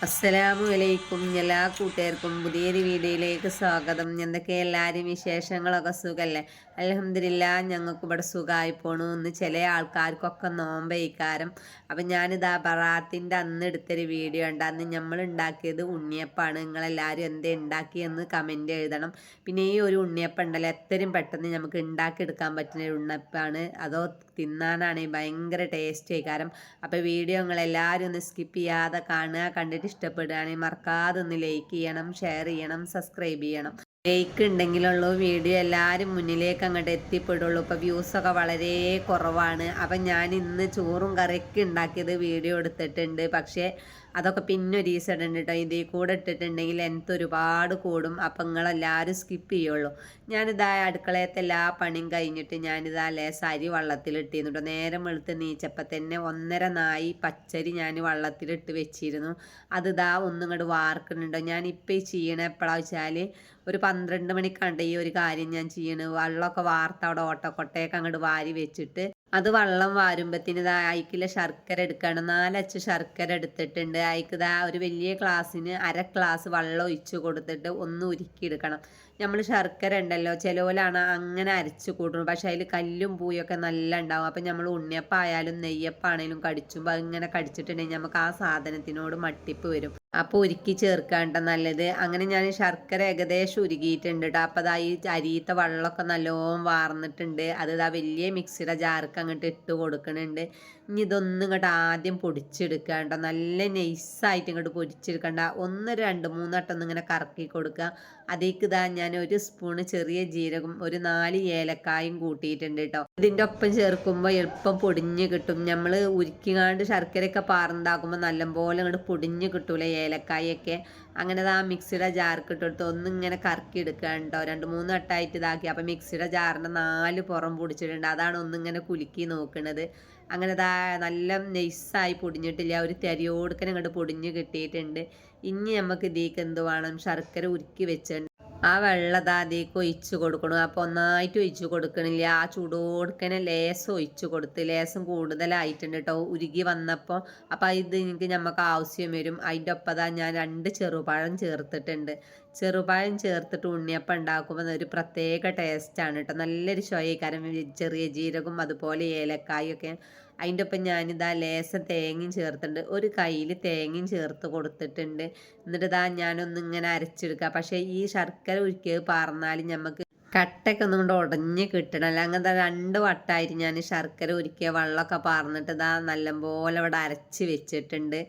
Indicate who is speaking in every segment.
Speaker 1: അസ്സലാമു അലൈക്കും എല്ലാ കൂട്ടുകാർക്കും പുതിയൊരു വീഡിയോയിലേക്ക് സ്വാഗതം. എന്തൊക്കെ എല്ലാവരും വിശേഷങ്ങളൊക്കെ സുഖമല്ലേ? അൽഹംദുലില്ലാ ഞങ്ങൾക്ക് ഇവിടെ സുഖമായി പോണു. ഇന്ന് ചില ആൾക്കാർക്കൊക്കെ നോമ്പയിക്കാരം. അപ്പം ഞാനിതാ ബറാത്തിൻ്റെ അന്ന് എടുത്തൊരു വീഡിയോ ഉണ്ട്. അന്ന് നമ്മൾ ഉണ്ടാക്കിയത് ഉണ്ണിയപ്പാണ്. നിങ്ങളെല്ലാവരും എന്തേ ഉണ്ടാക്കിയെന്ന് കമൻറ്റ് എഴുതണം. പിന്നെ ഈ ഒരു ഉണ്ണിയപ്പം ഉണ്ടല്ലോ എത്രയും പെട്ടെന്ന് നമുക്ക് ഉണ്ടാക്കിയെടുക്കാൻ പറ്റുന്ന ഒരു ഉണ്ണിയപ്പാണ്. അതോ തിന്നാനാണെങ്കിൽ ഭയങ്കര ടേസ്റ്റ് ആയിക്കാരം. അപ്പോൾ വീഡിയോ നിങ്ങളെല്ലാവരും ഒന്ന് സ്കിപ്പ് ചെയ്യാതെ കാണുക. കണ്ടിട്ട് ഇഷ്ടപ്പെടുകയാണെങ്കിൽ മറക്കാതെ ഒന്ന് ലൈക്ക് ചെയ്യണം, ഷെയർ ചെയ്യണം, സബ്സ്ക്രൈബ് ചെയ്യണം. ലൈക്ക് ഉണ്ടെങ്കിലുള്ളൂ വീഡിയോ എല്ലാവരും മുന്നിലേക്ക് അങ്ങോട്ട് എത്തിപ്പെടുള്ളൂ. ഇപ്പോൾ വ്യൂസൊക്കെ വളരെ കുറവാണ്. അപ്പം ഞാൻ ഇന്ന് ചോറും കറിയൊക്കെ ഉണ്ടാക്കിയത് വീഡിയോ എടുത്തിട്ടുണ്ട്. പക്ഷേ അതൊക്കെ പിന്നെ ഒരു ദിവസം ഇടുന്നുണ്ട് കേട്ടോ. ഇതിൽ കൂടെ ഇട്ടിട്ടുണ്ടെങ്കിൽ എനിക്ക് ഒരുപാട് കൂടും. അപ്പം നിങ്ങളെല്ലാവരും സ്കിപ്പ് ചെയ്യുള്ളൂ. ഞാനിതാ അടുക്കളയത്തെ എല്ലാ പണിയും കഴിഞ്ഞിട്ട് ഞാനിതാ അരി വെള്ളത്തിലിട്ടിരുന്നു കേട്ടോ. നേരം വെളുത്ത് നീച്ചപ്പം തന്നെ 1.5 നായി പച്ചരി ഞാൻ വെള്ളത്തിലിട്ട് വെച്ചിരുന്നു. അതിതാ ഒന്നും ഇങ്ങോട്ട് വാർക്കുന്നുണ്ടോ. ഞാനിപ്പോൾ ഈ ചെയ്യണ എപ്പോഴാണെന്ന് വെച്ചാൽ ഒരു 12 മണിക്കാണ്ട് ഈ ഒരു കാര്യം ഞാൻ ചെയ്യണത്. വെള്ളമൊക്കെ വാർത്ത് അവിടെ ഓട്ടക്കൊട്ടയൊക്കെ അങ്ങോട്ട് വാരി വെച്ചിട്ട് അത് വെള്ളം വാരുമ്പത്തിന് ഇതാ അയക്കിലെ ശർക്കര എടുക്കുകയാണ്. 4 അച്ച് ശർക്കര എടുത്തിട്ടുണ്ട്. അയക്കിതാ ഒരു വലിയ ഗ്ലാസ്സിന് 1/2 ഗ്ലാസ് വെള്ളം ഒഴിച്ച് കൊടുത്തിട്ട് ഒന്ന് ഉരുക്കിയെടുക്കണം. നമ്മൾ ശർക്കര ഉണ്ടല്ലോ ചിലവരാണ് അങ്ങനെ അരച്ച് കൂട്ടണം. പക്ഷെ അതിൽ കല്ലും പൂയൊക്കെ നല്ല ഉണ്ടാവും. അപ്പം നമ്മൾ ഉണ്ണിയപ്പായാലും നെയ്യപ്പാണേലും കടിച്ചുമ്പോൾ അതിങ്ങനെ കടിച്ചിട്ടുണ്ടെങ്കിൽ നമുക്ക് ആ സാധനത്തിനോട് മട്ടിപ്പ് വരും. അപ്പോൾ ഉരുക്കി ചേർക്കാണ്ട നല്ലത്. അങ്ങനെ ഞാൻ ശർക്കര ഏകദേശം ഉരുകിയിട്ടുണ്ട് കേട്ടോ. അപ്പോൾ അതാ ഈ അരിയത്തെ വെള്ളമൊക്കെ നല്ലോണം വാർന്നിട്ടുണ്ട്. അത് ഇതാ വലിയ മിക്സിയുടെ ജാർക്ക് അങ്ങോട്ട് ഇട്ട് കൊടുക്കുന്നുണ്ട്. ഇനി ഇതൊന്നും ഇങ്ങോട്ട് ആദ്യം പൊടിച്ചെടുക്കുക കേട്ടോ. നല്ല നൈസായിട്ട് ഇങ്ങോട്ട് പൊടിച്ചെടുക്കണ്ട. 1 2 3 വട്ടം ഇങ്ങനെ കറക്കി കൊടുക്കുക. അതിലേക്ക് ഇതാ ഞാൻ 1 സ്പൂണ് ചെറിയ ജീരകം, ഒരു 4 ഏലക്കായും കൂട്ടിയിട്ടുണ്ട് കേട്ടോ. ഇതിൻ്റെ ഒപ്പം ചേർക്കുമ്പോൾ എളുപ്പം പൊടിഞ്ഞ് കിട്ടും. നമ്മൾ ഉരുക്കിങ്ങാണ്ട് ശർക്കരയൊക്കെ പാർന്നുണ്ടാക്കുമ്പോൾ നല്ലപോലെ അങ്ങോട്ട് പൊടിഞ്ഞ് കിട്ടൂല ഏലക്കായൊക്കെ. അങ്ങനെ ആ മിക്സിയുടെ ജാർക്ക് ഇട്ടെടുത്ത് ഒന്നിങ്ങനെ കറക്കി എടുക്കുക കേട്ടോ. 2 3 വട്ടമായിട്ട് ഇതാക്കി. അപ്പം മിക്സിയുടെ ജാറിൻ്റെ 4 പുറം പൊടിച്ചിട്ടുണ്ട്. അതാണ് ഒന്നിങ്ങനെ കുലുക്കി നോക്കുന്നത്. അങ്ങനെ നല്ല നൈസായി പൊടിഞ്ഞിട്ടില്ല. ഒരു തരിയോടുക്കനെ അങ്ങോട്ട് പൊടിഞ്ഞ് കിട്ടിയിട്ടുണ്ട്. ഇനി നമുക്ക് ഇതിലേക്ക് എന്ത് വേണം, ശർക്കര ഉരുക്കി വെച്ചിട്ടുണ്ട്. ആ വെള്ളം അതിലേക്ക് ഒഴിച്ച് കൊടുക്കണം. അപ്പോൾ ഒന്നായിട്ട് ഒഴിച്ച് കൊടുക്കണില്ല. ആ ചൂടോടുക്കനെ ലേസം ഒഴിച്ച് കൊടുത്ത്. ലേസം കൂടുതലായിട്ടുണ്ട് കേട്ടോ ഉരുകി വന്നപ്പോൾ. അപ്പോൾ ഇത് എനിക്ക് നമുക്ക് ആവശ്യം വരും. അതിൻ്റെ ഒപ്പം ഞാൻ 2 ചെറുപഴം ചേർത്തിട്ടുണ്ട്. ചെറുപഴം ചേർത്തിട്ട് ഉണ്ണിയപ്പം ഉണ്ടാക്കുമ്പോൾ ഒരു പ്രത്യേക ടേസ്റ്റാണ് കേട്ടോ. നല്ലൊരു ചൊയ്ക്കാരം. ചെറിയ ജീരകം അതുപോലെ ഏലക്കായൊക്കെ. അതിൻ്റെ ഒപ്പം ഞാനിതാ ലേസം തേങ്ങയും ചേർത്തിട്ടുണ്ട്. ഒരു കയ്യിൽ തേങ്ങയും ചേർത്ത് കൊടുത്തിട്ടുണ്ട്. എന്നിട്ട് ഞാനൊന്നിങ്ങനെ അരച്ചെടുക്കുക. പക്ഷേ ഈ ശർക്കര ഉരുക്കിയത് പാർന്നാൽ നമുക്ക് കട്ടയൊക്കെ ഒന്നും കൊണ്ട് ഉടഞ്ഞ് കിട്ടണമല്ലോ. അങ്ങനത്തെ 2 വട്ടമായിട്ട് ഞാൻ ശർക്കര ഉരുക്കിയ വെള്ളമൊക്കെ പാർന്നിട്ട് നല്ലപോലെ ഇവിടെ അരച്ച് വെച്ചിട്ടുണ്ട്.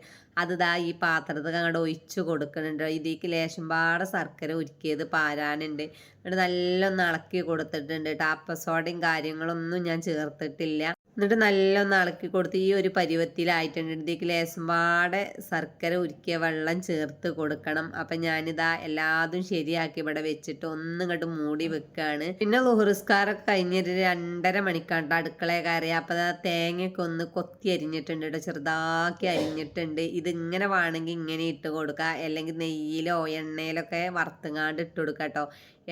Speaker 1: അത് ഈ പാത്രത്തിൽ അങ്ങോട്ട് ഒഴിച്ച് കൊടുക്കുന്നുണ്ട്. ഇതിലേക്ക് ലേശം പാടെ ശർക്കര ഉരുക്കിയത് പാരാനുണ്ട്. എന്നിട്ട് നല്ലൊന്ന് ഇളക്കി കൊടുത്തിട്ടുണ്ട് കേട്ടോ. അപ്പസോഡയും കാര്യങ്ങളൊന്നും ഞാൻ ചേർത്തിട്ടില്ല. എന്നിട്ട് നല്ലൊന്ന് ഇളക്കി കൊടുത്ത് ഈ ഒരു പരുവത്തിലായിട്ടുണ്ട്. ഇതിലേക്ക് ലേശം പാടെ ശർക്കര ഉരുക്കിയ വെള്ളം ചേർത്ത് കൊടുക്കണം. അപ്പം ഞാനിതാ എല്ലാതും ശരിയാക്കി ഇവിടെ വെച്ചിട്ട് ഒന്നിങ്ങോട്ട് മൂടി വെക്കുകയാണ്. പിന്നെ ളുഹുറിസ്കാരൊക്കെ കഴിഞ്ഞിട്ട് 2.5 മണിക്കാണ്ട് അടുക്കളയെ കയറി. അപ്പം തേങ്ങയൊക്കെ ഒന്ന് കൊത്തി അരിഞ്ഞിട്ടുണ്ട് കേട്ടോ. ചെറുതാക്കി അരിഞ്ഞിട്ടുണ്ട്. ഇതിങ്ങനെ വേണമെങ്കിൽ ഇങ്ങനെ ഇട്ട് കൊടുക്കുക. അല്ലെങ്കിൽ നെയ്യിലോ എണ്ണയിലൊക്കെ വറുത്തുങ്ങാണ്ട് ഇട്ട് കൊടുക്കുക കേട്ടോ.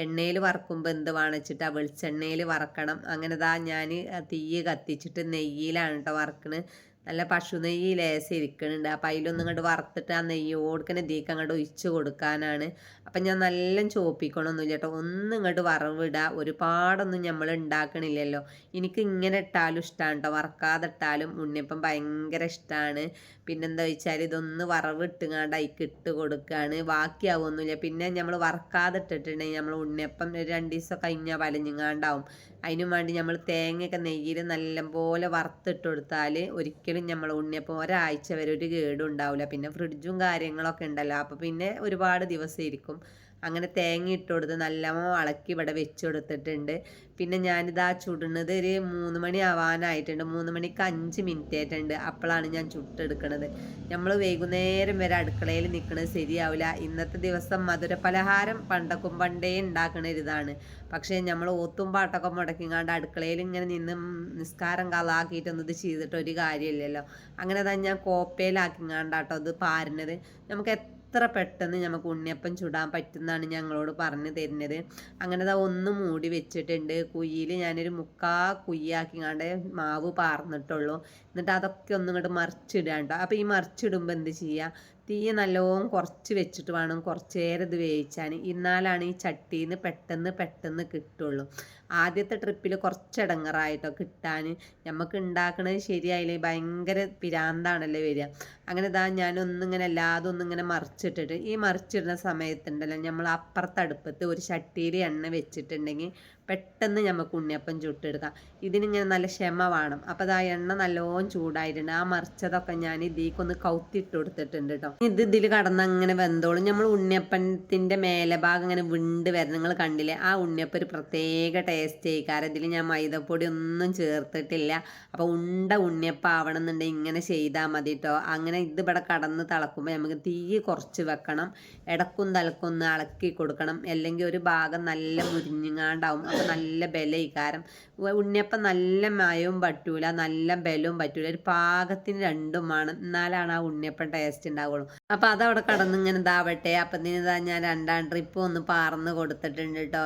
Speaker 1: എണ്ണയിൽ വറക്കുമ്പോൾ എന്ത് വേണിച്ചിട്ട് വെളിച്ചെണ്ണയിൽ വറക്കണം. അങ്ങനെ ഞാൻ തീ കത്തിച്ചിട്ട് നെയ്യിലാണ് കേട്ടോ വറക്കണത്. നല്ല പശു നെയ്യ് ലേശം ഇരിക്കുന്നുണ്ട്. അപ്പം അതിലൊന്നും ഇങ്ങോട്ട് വറുത്തിട്ട് ആ നെയ്യോടുക്കനെ ഇതിലേക്ക് അങ്ങോട്ട് ഒഴിച്ച് കൊടുക്കാനാണ്. അപ്പം ഞാൻ നല്ല ചോപ്പിക്കണമൊന്നുമില്ല കേട്ടോ. ഒന്നും ഇങ്ങോട്ട് വറവിടുക. ഒരുപാടൊന്നും നമ്മൾ ഉണ്ടാക്കണില്ലല്ലോ. എനിക്ക് ഇങ്ങനെ ഇട്ടാലും ഇഷ്ടമാണ് കേട്ടോ. വറക്കാതെ ഇട്ടാലും ഉണ്ണിയപ്പം ഭയങ്കര ഇഷ്ടമാണ്. പിന്നെന്താ വെച്ചാൽ ഇതൊന്ന് വറവിട്ടുങ്ങാണ്ട് അതിക്ക് ഇട്ട് കൊടുക്കുകയാണ്. ബാക്കിയാവുമൊന്നുമില്ല. പിന്നെ നമ്മൾ വറക്കാതെ ഇട്ടിട്ടുണ്ടെങ്കിൽ നമ്മൾ ഉണ്ണിയപ്പം 2 ദിവസം കഴിഞ്ഞാൽ വലഞ്ഞിങ്ങാണ്ടാവും. അതിനും വേണ്ടി നമ്മൾ തേങ്ങയൊക്കെ നെയ്യിൽ നല്ലപോലെ വറുത്തിട്ട് കൊടുത്താൽ ഒരിക്കലും നമ്മൾ ഉണ്ണിയപ്പം ഒരാഴ്ച വരെ ഒരു കേടും ഉണ്ടാവില്ല. പിന്നെ ഫ്രിഡ്ജും കാര്യങ്ങളൊക്കെ ഉണ്ടല്ലോ. അപ്പോൾ പിന്നെ ഒരുപാട് ദിവസം ഇരിക്കും. അങ്ങനെ തേങ്ങ ഇട്ട് കൊടുത്ത് നല്ലോണം ഇളക്കി ഇവിടെ വെച്ച് കൊടുത്തിട്ടുണ്ട്. പിന്നെ ഞാനിതാ ചുടുന്നത് ഒരു 3 മണി ആവാനായിട്ടുണ്ട്. 3 മണിക്ക് 5 മിനിറ്റ് ആയിട്ടുണ്ട്. അപ്പോഴാണ് ഞാൻ ചുട്ടെടുക്കുന്നത്. നമ്മൾ വൈകുന്നേരം വരെ അടുക്കളയിൽ നിൽക്കുന്നത് ശരിയാവില്ല. ഇന്നത്തെ ദിവസം മധുര പലഹാരം പണ്ടേ ഉണ്ടാക്കുന്ന ഒരിതാണ്. പക്ഷേ നമ്മൾ ഓത്തും പാട്ടൊക്കെ മുടക്കിങ്ങാണ്ട് അടുക്കളയിൽ ഇങ്ങനെ നിന്ന് നിസ്കാരം കളാക്കിയിട്ടൊന്നും ഇത് ചെയ്തിട്ട് ഒരു കാര്യമില്ലല്ലോ. അങ്ങനെ ഞാൻ കോപ്പയിലാക്കിങ്ങാണ്ടാട്ടോ ഇത് പാരുന്നത്. നമുക്ക് എത്ര പെട്ടെന്ന് നമുക്ക് ഉണ്ണിയപ്പം ചുടാൻ പറ്റുന്നതാണ് ഞങ്ങളോട് പറഞ്ഞു തരുന്നത്. അങ്ങനെ ഒന്ന് മൂടി വെച്ചിട്ടുണ്ട്. കുയ്യിൽ ഞാനൊരു 3/4 കുയ്യാക്കിങ്ങാണ്ട് മാവ് പാർന്നിട്ടുള്ളൂ. എന്നിട്ട് അതൊക്കെ ഒന്നും ഇങ്ങോട്ട് മറിച്ചിടുക കേട്ടോ. അപ്പോൾ ഈ മറിച്ചിടുമ്പോൾ എന്ത് ചെയ്യുക, തീ നല്ലോണം കുറച്ച് വെച്ചിട്ട് വേണം കുറച്ച് നേരം ഇത് വേവിച്ചാൻ. എന്നാലാണ് ഈ ചട്ടിയിൽ നിന്ന് പെട്ടെന്ന് കിട്ടുള്ളൂ. ആദ്യത്തെ ട്രിപ്പിൽ കുറച്ച് ഇടങ്ങറായിട്ടോ കിട്ടാൻ. നമുക്ക് ഉണ്ടാക്കണത് ശരിയായില്ലേ ഭയങ്കര പിരാന്താണല്ലോ വരിക. അങ്ങനെ ഞാനൊന്നിങ്ങനെ എല്ലാതും ഒന്നിങ്ങനെ മറിച്ചിട്ടിട്ട് ഈ മറിച്ചിടുന്ന സമയത്തുണ്ടല്ലോ നമ്മൾ അപ്പുറത്തെ അടുപ്പത്ത് ഒരു ചട്ടിയിൽ എണ്ണ വെച്ചിട്ടുണ്ടെങ്കിൽ പെട്ടെന്ന് നമുക്ക് ഉണ്ണിയപ്പം ചുട്ടെടുക്കാം. ഇതിനിങ്ങനെ നല്ല ക്ഷമ വേണം. അപ്പോൾ എണ്ണ നല്ലോണം ചൂടായിട്ടുണ്ട്. ആ മറിച്ചതൊക്കെ ഞാൻ ഇതിലേക്കൊന്ന് കൗത്തിട്ട് കൊടുത്തിട്ടുണ്ട് കേട്ടോ. ഇതിൽ കടന്നങ്ങനെ വെന്തോളും. നമ്മൾ ഉണ്ണിയപ്പത്തിൻ്റെ മേലെ ഭാഗം ഇങ്ങനെ വിണ്ട് വരണം. നിങ്ങൾ കണ്ടില്ലേ, ആ ഉണ്ണിയപ്പം ഒരു പ്രത്യേക ടേസ്റ്റ് ആയിക്കാരം. ഇതിൽ ഞാൻ മൈദപ്പൊടി ഒന്നും ചേർത്തിട്ടില്ല. അപ്പോൾ ഉണ്ണിയപ്പം ആവണം എന്നുണ്ടെങ്കിൽ ഇങ്ങനെ ചെയ്താൽ മതി കേട്ടോ. അങ്ങനെ ഇത് ഇവിടെ കടന്ന് തിളക്കുമ്പോൾ നമുക്ക് തീ കുറച്ച് വെക്കണം. ഇടക്കും തലക്കും ഒന്ന് ഇളക്കി കൊടുക്കണം. അല്ലെങ്കിൽ ഒരു ഭാഗം നല്ല മുരിഞ്ഞാണ്ടാവും. അപ്പോൾ നല്ല ബലയിക്കാരം. ഉണ്ണിയപ്പം നല്ല മയവും പറ്റൂല, നല്ല ബലവും പറ്റൂല. ഒരു പാകത്തിന് രണ്ടും വേണം. എന്നാലാണ് ആ ഉണ്ണിയപ്പം ടേസ്റ്റ് ഉണ്ടാവുള്ളൂ. അപ്പോൾ അതവിടെ കടന്നിങ്ങനെ ഇതാവട്ടെ. അപ്പം ഞാൻ 2ാം ട്രിപ്പ് ഒന്ന് പാർന്ന് കൊടുത്തിട്ടുണ്ട് കേട്ടോ.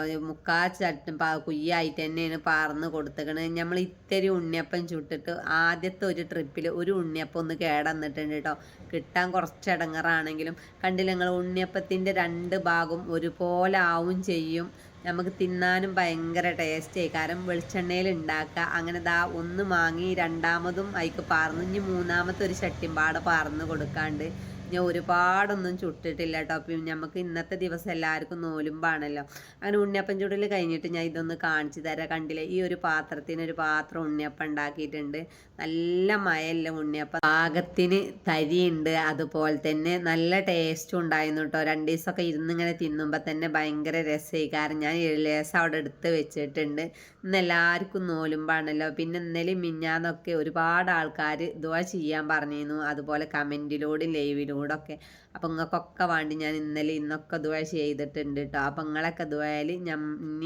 Speaker 1: കുയ്യായിട്ട് തന്നെയാണ് പാർന്ന് കൊടുത്തേക്കണത്. നമ്മൾ ഇത്തിരി ഉണ്ണിയപ്പം ചുട്ടിട്ട് ആദ്യത്തെ ഒരു ട്രിപ്പിൽ ഒരു ഉണ്ണിയപ്പം ഒന്ന് കേടന്നിട്ടുണ്ട് കേട്ടോ. കിട്ടാൻ കുറച്ച് ഇടങ്ങറാണെങ്കിലും കണ്ടില്ല നിങ്ങൾ, ഉണ്ണിയപ്പത്തിൻ്റെ 2 ഭാഗവും ഒരുപോലെ ആവും ചെയ്യും. നമുക്ക് തിന്നാനും ഭയങ്കര ടേസ്റ്റ് ആയി. കാരണം വെളിച്ചെണ്ണയിൽ ഉണ്ടാക്കുക. അങ്ങനെ ഒന്ന് വാങ്ങി രണ്ടാമതും അതിക്ക് പാർന്ന് ഇനി 3ാമത്തെ ഒരു ചട്ടിമ്പാട് പാർന്ന് കൊടുക്കാണ്ട് ഞാൻ ഒരുപാടൊന്നും ചുട്ടിട്ടില്ല കേട്ടോ. അപ്പം നമുക്ക് ഇന്നത്തെ ദിവസം എല്ലാവർക്കും നോലുമ്പാണല്ലോ. അങ്ങനെ ഉണ്ണിയപ്പം ചുടൽ കഴിഞ്ഞിട്ട് ഞാൻ ഇതൊന്ന് കാണിച്ചു തരാം. കണ്ടില്ലേ, ഈ ഒരു പാത്രത്തിന് പാത്രം ഉണ്ണിയപ്പം ഉണ്ടാക്കിയിട്ടുണ്ട്. നല്ല മയല്ല ഉണ്ണിയപ്പം, പാകത്തിന് തരിയുണ്ട്. അതുപോലെ തന്നെ നല്ല ടേസ്റ്റും ഉണ്ടായിരുന്നു കേട്ടോ. 2 ദിവസമൊക്കെ ഇരുന്നിങ്ങനെ തിന്നുമ്പോൾ തന്നെ ഭയങ്കര രസമായി. കാരണം ഞാൻ ലേസം അവിടെ എടുത്ത് വെച്ചിട്ടുണ്ട്. ഇന്ന് എല്ലാവർക്കും നോലുമ്പാണല്ലോ. പിന്നെ ഇന്നലെയും മിഞ്ഞാന്നൊക്കെ ഒരുപാട് ആൾക്കാർ ദുആ ചെയ്യാൻ പറഞ്ഞിരുന്നു. അതുപോലെ കമൻറ്റിലൂടെയും ലൈവിലൂടെ ഒക്കെ. അപ്പം നിങ്ങൾക്കൊക്കെ വേണ്ടി ഞാൻ ഇന്നലെ ഇന്നൊക്കെ ദുആ ചെയ്തിട്ടുണ്ട് കേട്ടോ. അപ്പം നിങ്ങളൊക്കെ ദുആയിൽ ഇനി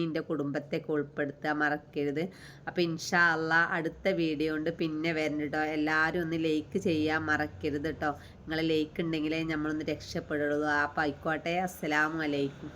Speaker 1: എൻ്റെ കുടുംബത്തെയൊക്കെ ഉൾപ്പെടുത്താൻ മറക്കരുത്. അപ്പോൾ ഇൻഷാ അല്ലാഹ് അടുത്ത വീഡിയോ കൊണ്ട് പിന്നെ വരുന്നുണ്ട് കേട്ടോ. എല്ലാവരും ഒന്ന് ലൈക്ക് ചെയ്യാൻ മറക്കരുത് കേട്ടോ. നിങ്ങൾ ലൈക്ക് ഉണ്ടെങ്കിലേ നമ്മളൊന്ന് രക്ഷപ്പെടുള്ളൂ. അപ്പോൾ ആയിക്കോട്ടെ. അസ്സലാമു അലൈക്കും.